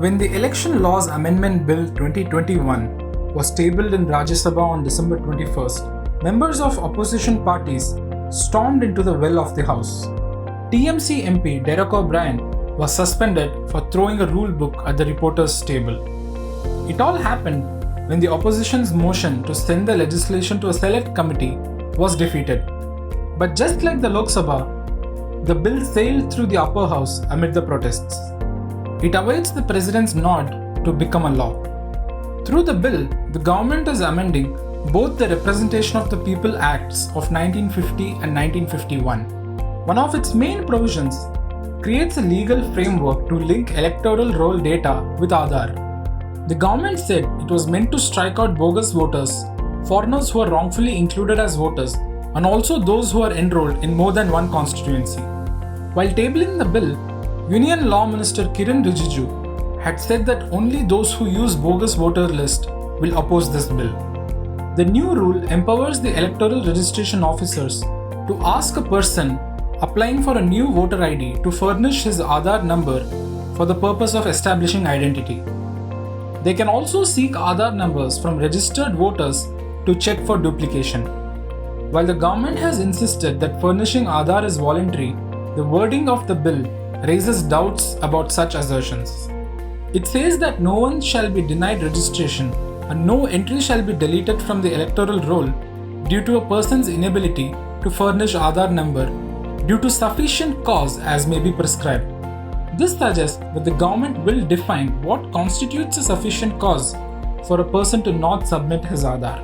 When the Election Laws Amendment Bill 2021 was tabled in Rajya Sabha on December 21st, members of opposition parties stormed into the well of the House. TMC MP Derek O'Brien was suspended for throwing a rule book at the reporters' table. It all happened when the opposition's motion to send the legislation to a select committee was defeated. But just like the Lok Sabha, the bill sailed through the upper house amid the protests. It awaits the president's nod to become a law. Through the bill, the government is amending both the Representation of the People Acts of 1950 and 1951. One of its main provisions creates a legal framework to link electoral roll data with Aadhaar. The government said it was meant to strike out bogus voters, foreigners who are wrongfully included as voters, and also those who are enrolled in more than one constituency. While tabling the bill, Union Law Minister Kiren Rijiju had said that only those who use bogus voter list will oppose this bill. The new rule empowers the electoral registration officers to ask a person applying for a new voter ID to furnish his Aadhaar number for the purpose of establishing identity. They can also seek Aadhaar numbers from registered voters to check for duplication. While the government has insisted that furnishing Aadhaar is voluntary, the wording of the bill raises doubts about such assertions. It says that no one shall be denied registration and no entry shall be deleted from the electoral roll due to a person's inability to furnish Aadhaar number due to sufficient cause as may be prescribed. This suggests that the government will define what constitutes a sufficient cause for a person to not submit his Aadhaar.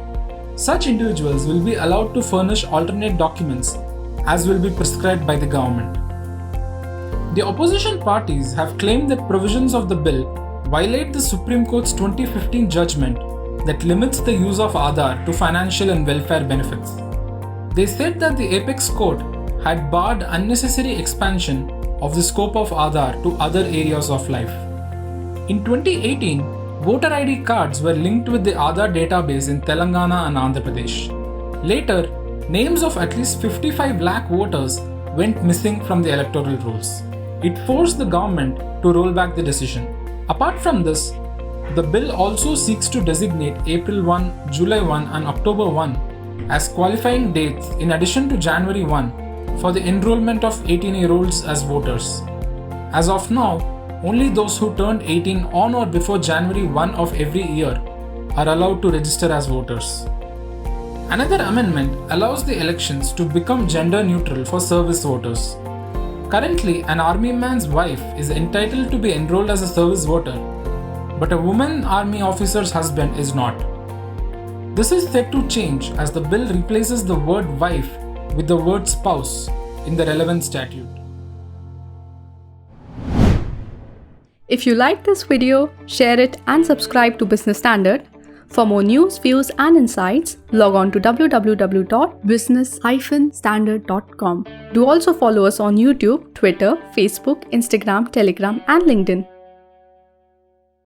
Such individuals will be allowed to furnish alternate documents as will be prescribed by the government. The opposition parties have claimed that provisions of the bill violate the Supreme Court's 2015 judgment that limits the use of Aadhaar to financial and welfare benefits. They said that the Apex Court had barred unnecessary expansion of the scope of Aadhaar to other areas of life. In 2018, voter ID cards were linked with the Aadhaar database in Telangana and Andhra Pradesh. Later, names of at least 55 lakh voters went missing from the electoral rolls. It forced the government to roll back the decision. Apart from this, the bill also seeks to designate April 1, July 1 and October 1 as qualifying dates in addition to January 1 for the enrollment of 18-year-olds as voters. As of now, only those who turned 18 on or before January 1 of every year are allowed to register as voters. Another amendment allows the elections to become gender neutral for service voters. Currently, an army man's wife is entitled to be enrolled as a service voter, but a woman army officer's husband is not. This is set to change as the bill replaces the word wife with the word spouse in the relevant statute. If you liked this video, share it and subscribe to Business Standard. For more news, views and insights, log on to www.business-standard.com. Do also follow us on YouTube, Twitter, Facebook, Instagram, Telegram and LinkedIn.